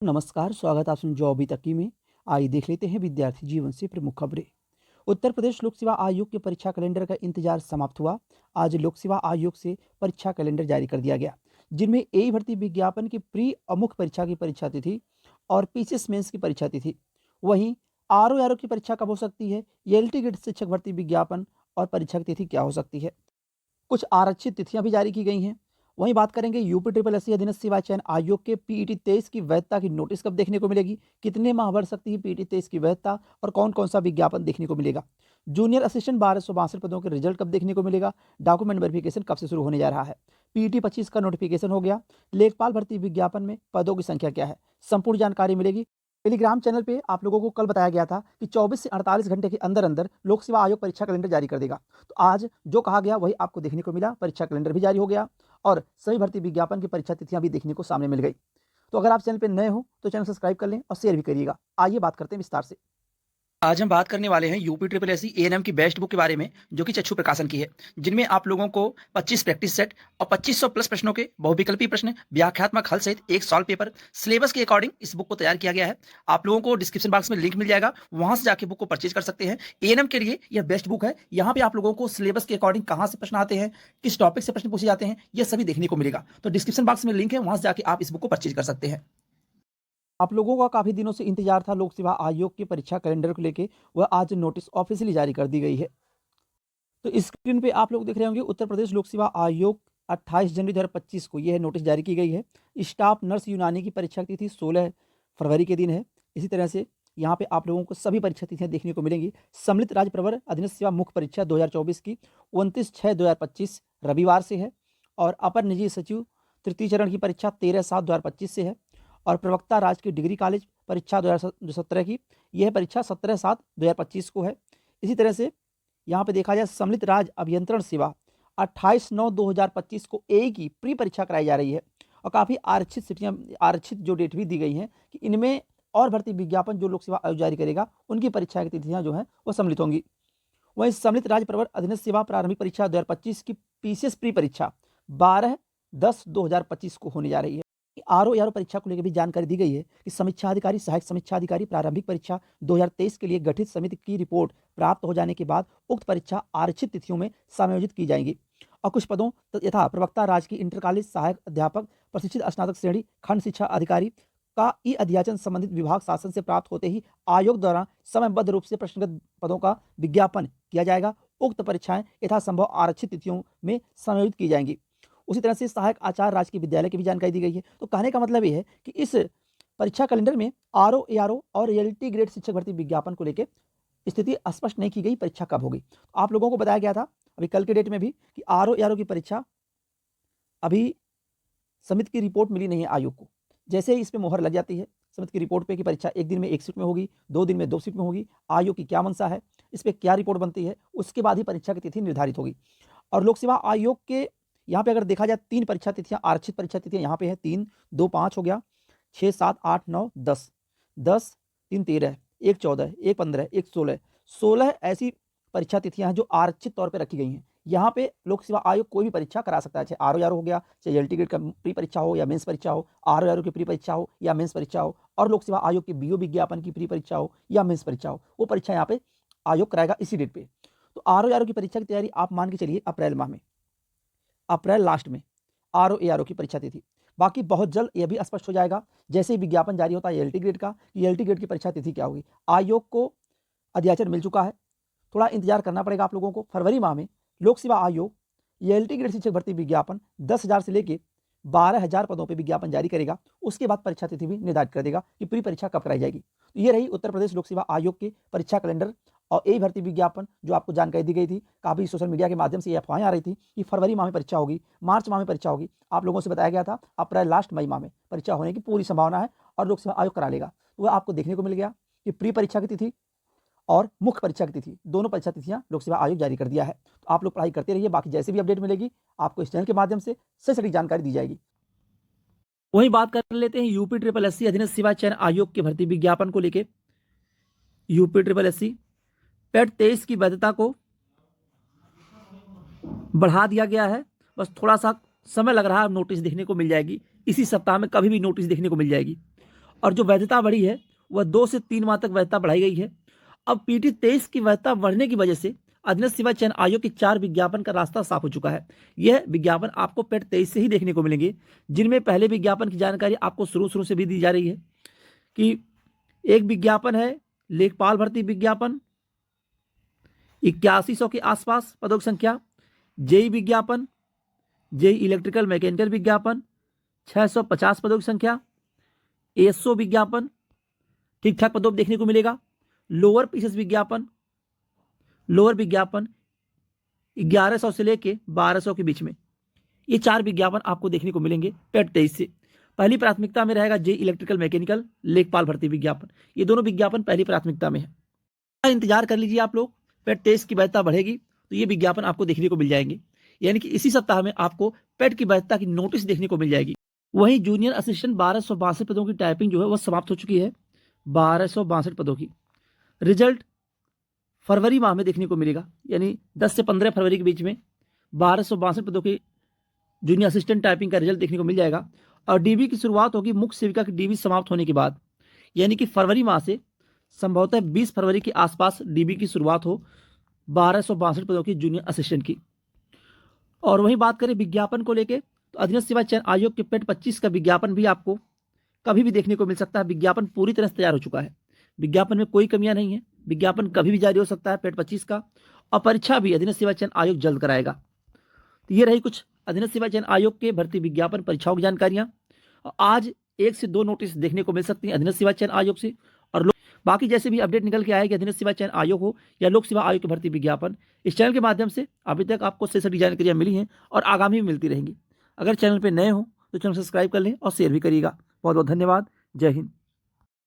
नमस्कार, स्वागत है आप जॉब अभी तक में। आइए देख लेते हैं विद्यार्थी जीवन से प्रमुख खबरें। उत्तर प्रदेश लोक सेवा आयोग के परीक्षा कैलेंडर का इंतजार समाप्त हुआ। आज लोक सेवा आयोग से परीक्षा कैलेंडर जारी कर दिया गया, जिनमें ए भर्ती विज्ञापन की प्री अमुख परीक्षा की परीक्षा तिथि और पीसीएस मेंस की परीक्षा तिथि। वहीं आरओ की परीक्षा कब हो सकती है, एलटी ग्रेड शिक्षक भर्ती विज्ञापन और परीक्षा की तिथि क्या हो सकती है। कुछ आरक्षित तिथियां भी जारी की गई हैं। वहीं बात करेंगे यूपी ट्रिपल एस अधीनस्थ सेवा चयन आयोग के पीईटी 23 की वैधता की नोटिस कब देखने को मिलेगी, कितने माह बढ़ सकती है पीईटी 23 की वैधता और कौन कौन सा विज्ञापन देखने को मिलेगा। जूनियर असिस्टेंट 1262 पदों के रिजल्ट कब देखने को मिलेगा। डॉक्यूमेंट वेरिफिकेशन कब से शुरू होने जा रहा है। पीईटी 25 का नोटिफिकेशन हो गया। लेखपाल भर्ती विज्ञापन में पदों की संख्या क्या है, संपूर्ण जानकारी मिलेगी। टेलीग्राम चैनल पे आप लोगों को कल बताया गया था कि 24 से 48 घंटे के अंदर अंदर लोक सेवा आयोग परीक्षा कैलेंडर जारी कर देगा। तो आज जो कहा गया वही आपको देखने को मिला, परीक्षा कैलेंडर भी जारी हो गया और सभी भर्ती विज्ञापन की परीक्षा तिथियां भी देखने को सामने मिल गई। तो अगर आप चैनल पे नए हो तो चैनल सब्सक्राइब कर लें और शेयर भी करिएगा। आइए बात करते हैं विस्तार से। आज हम बात करने वाले हैं यूपी ट्रिपल एस एएनएम की बेस्ट बुक के बारे में, जो कि चक्षु प्रकाशन की है, जिनमें आप लोगों को 25 प्रैक्टिस सेट और 2500 प्लस प्रश्नों के बहुविकल्पी प्रश्न, व्याख्यात्मक हल सहित एक सॉल्व पेपर सिलेबस के अकॉर्डिंग इस बुक को तैयार किया गया है। आप लोगों को डिस्क्रिप्शन बॉक्स में लिंक मिल जाएगा, वहां से जाके बुक को परचेज कर सकते हैं। एएनएम के लिए यह बेस्ट बुक है। यहाँ पे आप लोगों को सिलेबस के अकॉर्डिंग कहाँ से प्रश्न आते हैं, किस टॉपिक से प्रश्न पूछे जाते हैं, यह सभी देखने को मिलेगा। तो डिस्क्रिप्शन बॉक्स में लिंक है, वहां से जाके आप इस बुक को परचेज कर सकते हैं। आप लोगों का काफ़ी दिनों से इंतजार था लोक सेवा आयोग की परीक्षा कैलेंडर को लेके, वह आज नोटिस ऑफिशियली जारी कर दी गई है। तो स्क्रीन पे आप लोग देख रहे होंगे उत्तर प्रदेश लोक सेवा आयोग 28 जनवरी 2025 को यह नोटिस जारी की गई है। स्टाफ नर्स यूनानी की परीक्षा की तिथि 16 फरवरी के दिन है। इसी तरह से यहाँ पे आप लोगों को सभी परीक्षा तिथियां देखने को मिलेंगी। सम्मिलित राज्य प्रवर अधीनस्थ सेवा मुख्य परीक्षा 2024 की 29/6/2025 रविवार से है और अपर निजी सचिव तृतीय चरण की परीक्षा 13/7/2025 से है और प्रवक्ता राज की डिग्री कॉलेज परीक्षा 2017 की यह परीक्षा 17/7/2025 को है। इसी तरह से यहाँ पे देखा जाए सम्मिलित राज्य अभियंत्रण सेवा 28/9/2025 को ए की प्री परीक्षा कराई जा रही है और काफ़ी आरक्षित जो डेट भी दी गई हैं कि इनमें और भर्ती विज्ञापन जो लोक सेवा आयोग जारी करेगा उनकी परीक्षा की तिथियां जो हैं वो सम्मिलित होंगी। वहीं सम्मिलित राज्य प्रवर अधीनस्थ सेवा प्रारंभिक परीक्षा 2025 की पीसीएस प्री परीक्षा 12/10/2025 को होने जा रही है। आरओ परीक्षा को लेकर भी जानकारी दी गई है कि समीक्षा अधिकारी, सहायक समीक्षा अधिकारी प्रारंभिक परीक्षा 2023 के लिए गठित समिति की रिपोर्ट प्राप्त हो जाने के बाद उक्त परीक्षा आरक्षित तिथियों में समायोजित की जाएंगी और कुछ पदों यथा प्रवक्ता राज की इंटर कॉलेज सहायक अध्यापक, प्रशिक्षित स्नातक श्रेणी खंड शिक्षा अधिकारी का ई अध्याचन संबंधित विभाग शासन से प्राप्त होते ही आयोग द्वारा समयबद्ध रूप से प्रश्नगत पदों का विज्ञापन किया जाएगा। उक्त परीक्षाएं यथासंभव आरक्षित तिथियों में समायोजित की जाएंगी। उसी तरह से सहायक आचार्य राजकीय विद्यालय की भी जानकारी दी गई है। तो कहने का मतलब ये है कि इस परीक्षा कैलेंडर में आरओ, एआरओ और रियलिटी ग्रेड शिक्षक भर्ती विज्ञापन को लेकर स्थिति स्पष्ट नहीं की गई, परीक्षा कब होगी। तो आप लोगों को बताया गया था अभी कल के डेट में भी कि आरओ, एआरओ की परीक्षा अभी समिति की रिपोर्ट मिली नहीं है आयोग को। जैसे ही इस पर मोहर लग जाती है समिति की रिपोर्ट पे कि परीक्षा एक दिन में एक शिफ्ट में होगी, 2 दिन में 2 शिफ्ट में होगी, आयोग की क्या मंशा है, इस पर क्या रिपोर्ट बनती है, उसके बाद ही परीक्षा की तिथि निर्धारित होगी। और लोक सेवा आयोग के यहाँ पे अगर देखा जाए 3 परीक्षा तिथियां, आरक्षित परीक्षा तिथियां यहाँ पे है 3, 2, 5 हो गया, 6, 7, 8, 9, 10, 10, 3, 13, 1, 14, 1, 15, 1, 16, 16 ऐसी परीक्षा तिथियां हैं जो आरक्षित तौर पर रखी गई हैं। यहाँ पे लोक सेवा आयोग कोई भी परीक्षा करा सकता है, चाहे आरओ हो गया, चाहे एलटी ग्रेड का प्री परीक्षा हो या मेंस परीक्षा हो, आरओ की प्री परीक्षा हो या मेंस परीक्षा हो, और लोक सेवा आयोग की बीओ विज्ञापन की प्री परीक्षा हो या मेंस परीक्षा हो, वो परीक्षा यहाँ पे आयोग कराएगा इसी डेट पे। तो आरओ की परीक्षा की तैयारी आप मान के चलिए अप्रैल माह में, अप्रैल लास्ट में आरओ की परीक्षा तिथि। बाकी बहुत जल्द यह भी स्पष्ट हो जाएगा जैसे ही विज्ञापन जारी होता है एलटी ग्रेड का, कि एलटी ग्रेड की परीक्षा तिथि क्या होगी। आयोग को अध्याचन मिल चुका है, थोड़ा इंतजार करना पड़ेगा आप लोगों को। फरवरी माह में लोक सेवा आयोग एलटी ग्रेड शिक्षक भर्ती विज्ञापन 10,000 से लेके 12,000 पदों पर विज्ञापन जारी करेगा। उसके बाद परीक्षा तिथि भी निर्धारित कर देगा कि प्री परीक्षा कब कराई जाएगी। तो ये रही उत्तर प्रदेश लोक सेवा आयोग के परीक्षा कैलेंडर और ए भर्ती विज्ञापन जो आपको जानकारी दी गई थी। काफ़ी सोशल मीडिया के माध्यम से ये अफवाहें आ रही थी कि फरवरी माह में परीक्षा होगी, मार्च माह में परीक्षा होगी। आप लोगों से बताया गया था अप्रैल लास्ट मई माह में परीक्षा होने की पूरी संभावना है और लोक सेवा आयोग करा लेगा। तो वह आपको देखने को मिल गया कि प्री परीक्षा की तिथि और मुख्य परीक्षा की तिथि, दोनों परीक्षा तिथियां लोक सेवा आयोग जारी कर दिया है। तो आप लोग पढ़ाई करते रहिए, बाकी जैसे भी अपडेट मिलेगी आपको इस चैनल के माध्यम से सही जानकारी दी जाएगी। वहीं बात कर लेते हैं यूपी ट्रिपल एस अधीनस्थ सेवा चयन आयोग के भर्ती विज्ञापन को लेकर। यूपी ट्रिपल एस पेट 23 की वैधता को बढ़ा दिया गया है। बस थोड़ा सा समय लग रहा है, नोटिस देखने को मिल जाएगी इसी सप्ताह में, कभी भी नोटिस देखने को मिल जाएगी। और जो वैधता बढ़ी है वह 2 से 3 माह तक वैधता बढ़ाई गई है। अब पीटी 23 की वैधता बढ़ने की वजह से अधीनस्थ सेवा चयन आयोग के 4 विज्ञापन का रास्ता साफ हो चुका है। यह विज्ञापन आपको पेट 23 से ही देखने को मिलेंगे, जिनमें पहले विज्ञापन की जानकारी आपको शुरू से भी दी जा रही है कि एक विज्ञापन है लेखपाल भर्ती विज्ञापन 8100 के आसपास पदों की संख्या, जेई विज्ञापन, जेई इलेक्ट्रिकल मैकेनिकल विज्ञापन 650 पदों की संख्या, एएसओ विज्ञापन ठीक ठाक पदों देखने को मिलेगा, लोअर पीसीएस विज्ञापन 1100 से लेके 1200 के बीच में ये 4 विज्ञापन आपको देखने को मिलेंगे पेट 23 से। पहली प्राथमिकता में रहेगा जे इलेक्ट्रिकल मैकेनिकल लेखपाल भर्ती विज्ञापन, ये दोनों विज्ञापन पहली प्राथमिकता में है। इंतजार कर लीजिए आप लोग, पेट 23 की वैधता बढ़ेगी तो ये विज्ञापन आपको देखने को मिल जाएंगे, यानी कि इसी सप्ताह में आपको पेट की वैधता की नोटिस देखने को मिल जाएगी। वहीं जूनियर असिस्टेंट 1262 पदों की टाइपिंग जो है वह समाप्त हो चुकी है, 1262 पदों की। रिजल्ट फरवरी माह में देखने को मिलेगा, यानी 10 से 15 फरवरी के बीच में 1262 पदों की जूनियर असिस्टेंट टाइपिंग का रिजल्ट देखने को मिल जाएगा। और डीबी की शुरुआत होगी मुख्य सेविका की डीबी समाप्त होने के बाद, यानी कि फरवरी माह से संभवतः 20 फरवरी के आसपास डीबी की शुरुआत हो 1262 पदों की जूनियर असिस्टेंट की। और वहीं बात करें विज्ञापन को लेकर तो अधीनस्थ सेवा चयन आयोग के पेट 25 का विज्ञापन भी आपको कभी भी देखने को मिल सकता है। विज्ञापन पूरी तरह से तैयार हो चुका है, विज्ञापन में कोई कमियां नहीं है, विज्ञापन कभी भी जारी हो सकता है पेट 25 का। और परीक्षा भी अधीनस्थ सेवा चयन आयोग जल्द कराएगा। तो ये रही कुछ अधीनस्थ सेवा चयन आयोग के भर्ती विज्ञापन परीक्षाओं की जानकारियां। आज 1 से 2 नोटिस देखने को मिल सकती हैं अधीनस्थ सेवा चयन आयोग से। और बाकी जैसे भी अपडेट निकल के आएगी अधीनस्थ सेवा चयन आयोग हो या लोक सेवा आयोग के भर्ती विज्ञापन, इस चैनल के माध्यम से अभी तक आपको सही सही जानकारियां मिली हैं और आगामी भी मिलती रहेंगी। अगर चैनल पर नए हो तो चैनल सब्सक्राइब कर लें और शेयर भी करिएगा। बहुत बहुत धन्यवाद। जय हिंद।